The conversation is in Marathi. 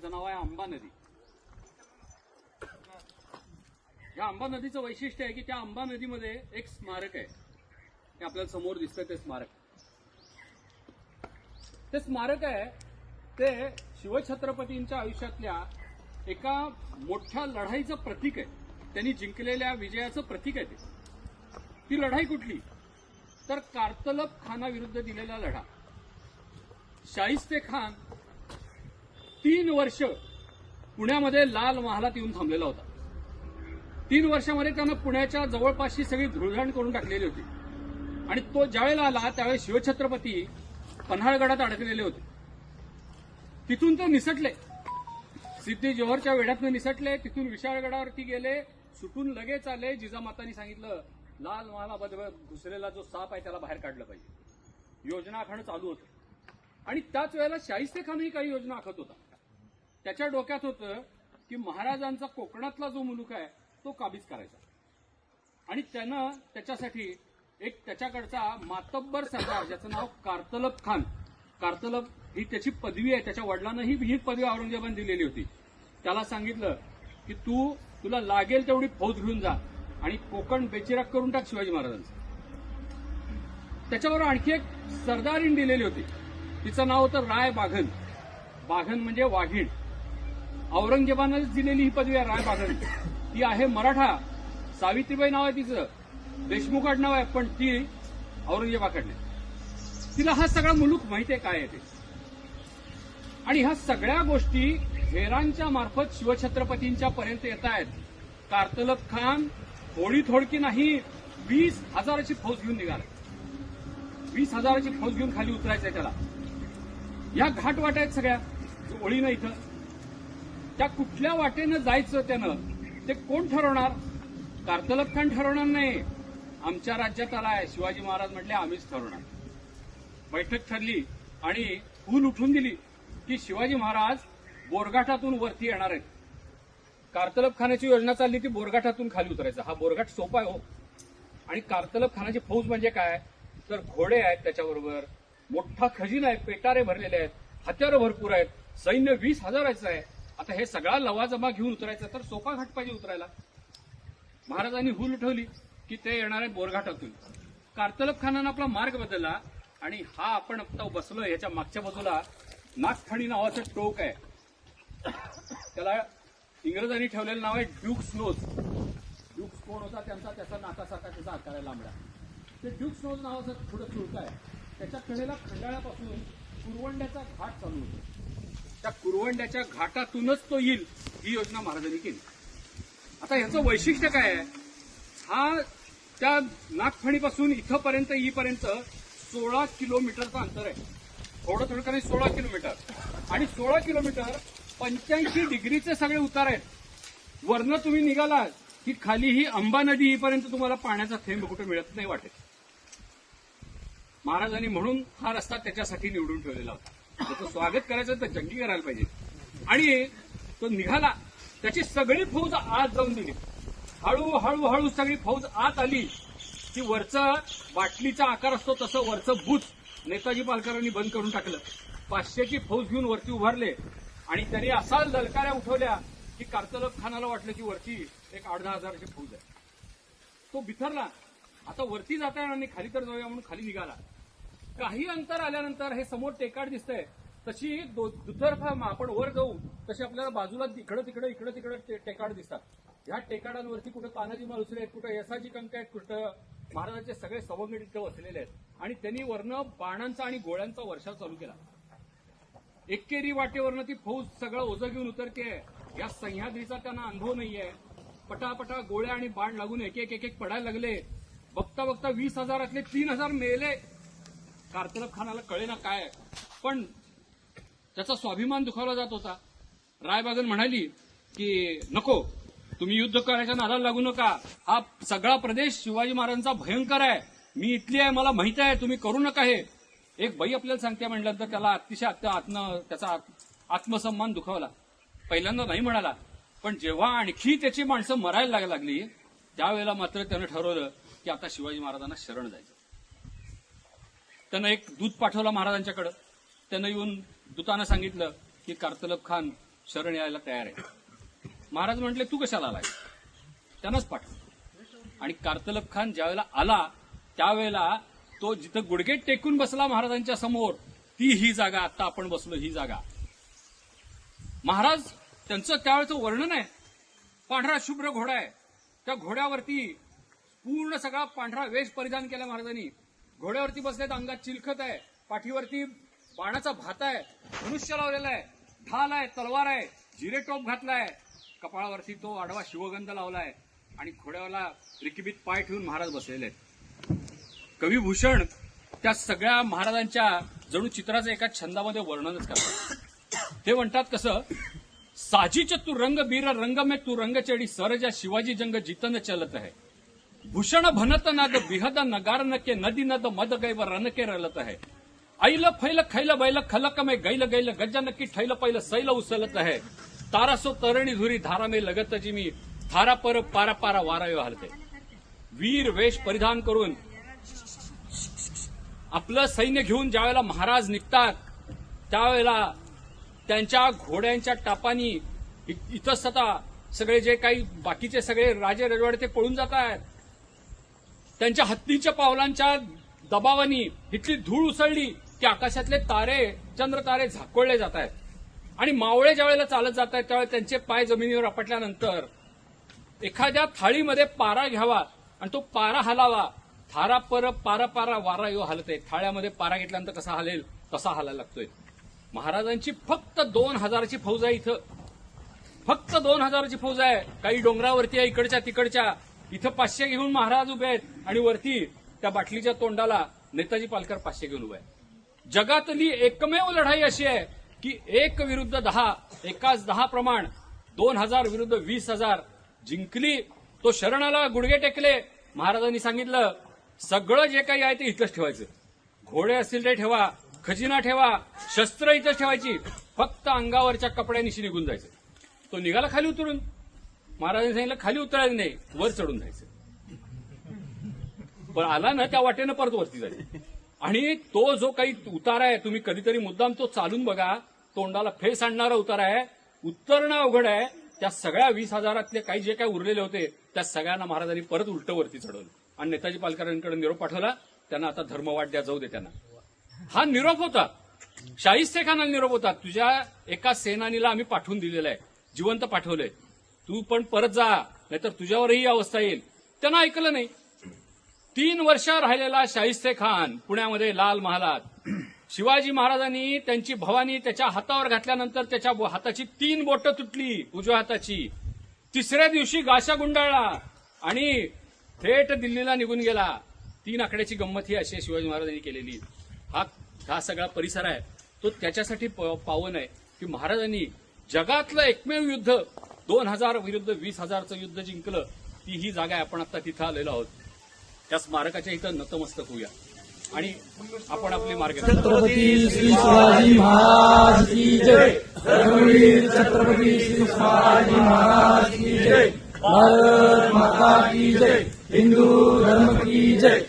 तिचं नाव आहे अंबा नदी. या अंबा नदीचं वैशिष्ट्य आहे की त्या अंबा नदीमध्ये एक स्मारक आहे. ते आपल्याला समोर दिसतंय ते स्मारक. ते स्मारक आहे ते शिवछत्रपतींच्या आयुष्यातल्या एका मोठ्या लढाईचं प्रतीक आहे. त्यांनी जिंकलेल्या विजयाचं प्रतीक आहे ते. ती लढाई कुठली तर कारतलब खानाविरुद्ध दिलेला लढा. शाहिस्ते खान 3 वर्ष पुण्यामध्ये लाल महालात येऊन थांबलेला होता. 3 वर्षामध्ये त्यानं पुण्याच्या जवळपासची सगळी धुळधाण करून टाकलेली होती. आणि तो ज्यावेळेला आला त्यावेळी शिवछत्रपती पन्हाळगडात अडकलेले होते. तिथून ते निसटले, सिद्धी जोहरच्या वेढ्यातनं निसटले. तिथून विशाळगडावरती गेले, सुटून लगेच आले. जिजामातांनी सांगितलं लाल महालामध्ये घुसलेला जो साप आहे त्याला बाहेर काढलं पाहिजे. योजना आखणं चालू होतं. आणि त्याच वेळेला शाहिस्ते खानही काही योजना आखत होता. त्याच्या डोक्यात होतं की महाराजांचा कोकणातला जो मुलूक आहे तो काबीज करायचा. आणि त्यानं त्याच्यासाठी एक त्याच्याकडचा मातब्बर सरदार ज्याचं नाव कारतलब खान, कारतलब ही त्याची पदवी आहे, त्याच्या वडिलांनाही ही पदवी औरंगजेबाने दिलेली होती. त्याला सांगितलं की तुला लागेल तेवढी फौज घेऊन जा आणि कोकण बेचिराग करून टाक शिवाजी महाराजांचं. त्याच्याबरोबर आणखी एक सरदारीण दिलेली होती. तिचं नाव होतं राय बाघन. बाघन म्हणजे वाघीण. औरंगजेबानंच दिलेली ही पदवी आहे राय बाघन. ती आहे मराठा. सावित्रीबाई नाव आहे तिचं, देशमुख आडनाव आहे, पण ती औरंगजेबाकडे. तिला हा सगळा मुलूक माहिती आहे काय आहे ते. आणि ह्या सगळ्या गोष्टी हेरांच्या मार्फत शिवछत्रपतींच्या पर्यंत येत आहेत. कारतलब खान थोडी नाही 20,000ची फौज घेऊन निघाला. 20,000ची फौज घेऊन खाली उतरायचंय त्याला. या घाट वाटा आहेत सगळ्या ओळीनं इथं. त्या कुठल्या वाटेनं जायचं त्यानं ते कोण ठरवणार? कारतलब खान ठरवणार नाही. आमच्या राज्यात आलाय शिवाजी महाराज म्हटले आम्हीच ठरवणार. बैठक ठरली आणि फूल उठून दिली की शिवाजी महाराज बोरघाटातून वरती येणार आहेत. कारतलब खानाची योजना चालली की बोरघाटातून खाली उतरायचं. हा बोरघाट सोपा आहे हो. आणि कारतलब खानाची फौज म्हणजे काय तर घोडे आहेत, त्याच्याबरोबर मोठा खजिना आहे, पेटारे भरलेले आहेत, हत्यारं भरपूर आहेत, सैन्य 20,000चं आहे. आता हे सगळा लवाजमा घेऊन उतरायचं तर सोपा घाट पाहिजे उतरायला. महाराजांनी हुल उठवली की ते येणार आहेत बोरघाटातून. कारतलब खानानं आपला मार्ग बदलला आणि हा आपण आता बसलोय याच्या मागच्या बाजूला नागठाणी नावाचं टोक आहे. त्याला इंग्रजांनी ठेवलेलं नाव आहे ड्यूक्स नोज. ड्यूक्स कोण होता त्याचा नाकासारखा त्याचा आकार आहे लांबडा. ते ड्यूक्स नोज नावाचं थोडं चुळक आहे. त्याच्या कडेला खंडाळ्यापासून कुरवंड्याचा घाट चालू होतो. त्या कुरवंड्याच्या घाटातूनच तो येईल ही योजना महाराजांनी केली. आता याचं वैशिष्ट्य काय आहे? हा त्या नागफणीपासून इथंपर्यंत येईपर्यंत 16 किलोमीटरचं अंतर आहे. थोडं कमी 16 किलोमीटर. आणि 16 किलोमीटर 85 डिग्रीचे सगळे उतार आहेत. वरनं तुम्ही निघाला की खाली ही अंबा नदी येईपर्यंत तुम्हाला पाण्याचा थेंब कुठे मिळत नाही वाटेल. महाराजांनी म्हणून हा रस्ता त्याच्यासाठी निवडून ठेवलेला होता. त्याचं स्वागत करायचं तर जंगी करायला पाहिजे. आणि तो निघाला, त्याची सगळी फौज आत जाऊन दिली. हळूहळू सगळी फौज आत आली की वरचं बाटलीचा आकार असतो तसं वरचं बुच नेताजी पालकरांनी बंद करून टाकलं. 500ची फौज घेऊन वरती उभारले आणि त्यांनी असा ललकाऱ्या उठवल्या की कारतलब खानाला वाटलं की वरती एक 8-10 फौज आहे. तो बिथरला. आता वरती जाता येणार नाही, खाली तर जाऊया म्हणून खाली निघाला. काही अंतर आल्यानंतर हे समोर टेकाड दिसतंय. तशी दुतर्फा आपण वर जाऊ तशी आपल्याला बाजूला इकडं तिकडं टेकाड दिसतात. ह्या टेकाडांवरती कुठं तानाजी मालुसरे आहेत, कुठं यसाजी कंक आहेत, कुठं महाराजांचे सगळे सवंगडी इथं बसलेले आहेत. आणि त्यांनी वरनं बाणांचा आणि गोळ्यांचा वर्षाव चालू केला. एकेरी वाटेवरनं ती फौज सगळं ओझं घेऊन उतरते. या सह्याद्रीचा त्यांना अनुभव नाहीये. पटापटा गोळ्या आणि बाण लागून एक पडायला लागले. बघता 20,000तले 3,000 मेले. कारतलब खानाला कळेना काय, पण त्याचा स्वाभिमान दुखावला जात होता. रायबागन म्हणाली की नको, तुम्ही युद्ध करायच्या नादाला लागू नका. हा सगळा प्रदेश शिवाजी महाराजांचा भयंकर आहे. मी इथली आहे, मला माहित आहे, तुम्ही करू नका. हे एक बाई आपल्याला सांगते म्हटलं तर त्याला अतिशय त्याचा आत्मसन्मान दुखावला. पहिल्यांदा नाही म्हणाला, पण जेव्हा आणखी त्याची माणसं मरायला लागली त्यावेळेला मात्र त्यानं ठरवलं की आता शिवाजी महाराजांना शरण जायचं. त्यानं एक दूत पाठवला महाराजांच्याकडं. त्यानं येऊन दूतानं सांगितलं की कारतलब खान शरण यायला तयार आहे. महाराज म्हटले तू कशाला आलाय, त्यानंच पाठव. आणि कारतलब खान ज्यावेळेला आला त्यावेळेला तो जिथं गुडघे टेकून बसला महाराजांच्या समोर, ती ही जागा, आता आपण बसलो ही जागा. महाराज त्यांचं त्यावेळेचं वर्णन आहे. पांढरा शुभ्र घोडा आहे, त्या घोड्यावरती पूर्ण सगळा पांढरा वेश परिधान केला महाराजांनी. घोड्यावरती बसलेत, अंगात चिलखत आहे, पाठीवरती बाणाचा भाता आहे, धनुष्य लावलेला आहे, ढाल आहे, तलवार आहे, जिरे टोप घातलाय, कपाळावरती तो आडवा शिवगंध लावलाय आणि घोड्यावरला रिकिबीत पाय ठेवून महाराज बसलेले आहेत. कविभूषण त्या सगळ्या महाराजांच्या जणू चित्राचं एका छंदामध्ये वर्णनच करतात. ते म्हणतात कसं, साजीच तू रंग बीर रंग में तू रंग चढी सरजा शिवाजी जंग जितन चलत है. भूषण भनत नाद बिहद नगार नके नदी नद मद गैव रनके रलत है. ऐल फैल खैल बैल खलक में गैल गैल गज्जा नक्की ठैल पैल सैल उसलत है. तारासो तरणी धुरी धारा में लगत जिमी थारा पर पारा पारा वारायो हलते. वीर वेश परिधान करून आपलं सैन्य घेऊन ज्यावेळेला महाराज निघतात त्यावेळेला त्यांच्या घोड्यांच्या टापांनी इतस्तता सगळे जे काही बाकीचे सगळे राजे रजवाडे ते पळून जात आहेत. त्यांच्या हत्तीच्या पावलांच्या दबावानी इथली धूळ उसळली की आकाशातले तारे चंद्र तारे झाकोळले जात आहेत. आणि मावळे ज्या वेळेला चालत जात आहेत त्यावेळेला त्यांचे पाय जमिनीवर आपटल्यानंतर एखाद्या थाळीमध्ये पारा घ्यावा आणि तो पारा हलावा. थारा पर पारा पारा वारा यो हलते. थाळ्यामध्ये पारा घेतल्यानंतर कसा हलेल तसा हलायला लागतोय. महाराजांची फक्त 2000ची फौज आहे इथं, फक्त 2000ची फौज आहे. काही डोंगरावरती आहे इकडच्या तिकडच्या, इथं 500 घेऊन महाराज उभे आहेत आणि वरती त्या बाटलीच्या तोंडाला नेताजी पालकर 500 घेऊन उभे आहेत. जगातली एकमेव लढाई अशी आहे की 1 विरुद्ध 10, एकाच 10 प्रमाण 2000 विरुद्ध 20,000 जिंकली. तो शरणाला गुडघे टेकले. महाराजांनी सांगितलं सगळं जे काही आहे ते इथंच ठेवायचं. घोडे असतील ते ठेवा, खजिना ठेवा, शस्त्र इथंच ठेवायची, फक्त अंगावरच्या कपड्यानिशी निघून जायचं. तो निघाला खाली उतरून. महाराजांनी सांगितलं खाली उतरायचं नाही, वर चढून जायचं. पण आला ना त्या वाटेनं परत वरती जायचं. आणि तो जो काही उतारा आहे तुम्ही कधीतरी मुद्दाम तो चालून बघा, तोंडाला फेस आणणारा उतारा आहे, उतरणं अवघड आहे. त्या सगळ्या 20,000तले काही जे काही उरलेले होते त्या सगळ्यांना महाराजांनी परत उलटं वरती चढवलं आणि नेताजी पालकरांकडे निरोप पाठवला. त्यांना आता धर्मवाट द्या, जाऊ दे त्यांना. हा निरोप होता, शाहिस्ते खानाला निरोप होता. तुझ्या एका सेनानीला आम्ही पाठवून दिलेलं आहे, जिवंत पाठवलंय, तू पण परत जा नाहीतर तुझ्यावरही ही अवस्था येईल. त्यांना ऐकलं नाही. 3 वर्ष राहिलेला शाहिस्ते खान पुण्यामध्ये लाल महालात शिवाजी महाराजांनी त्यांची भवानी त्याच्या हातावर घातल्यानंतर त्याच्या हाताची 3 बोटं तुटली, उजव्या हाताची. 3ऱ्या दिवशी गाशा गुंडाळला आणि थेट दिल्लीला निघून गेला. 3 आकड्याची गंमत ही अशी शिवाजी महाराजांनी केलेली. हा सगळा परिसर आहे तो त्याच्यासाठी पावन आहे की महाराजांनी जगातलं एकमेव युद्ध 2000 विरुद्ध 20,000चं युद्ध जिंकलं. ती ही जागा आहे. आपण आता तिथं आलेलो आहोत. त्या स्मारकाच्या इथं नतमस्तक होऊया आणि आपण आपले मार्ग. छत्रपती श्री शिवाजी महाराज की जय. धर्मवीर छत्रपती श्री शिवाजी महाराज की जय. भारत माता की जय. हिंदू धर्म की जय.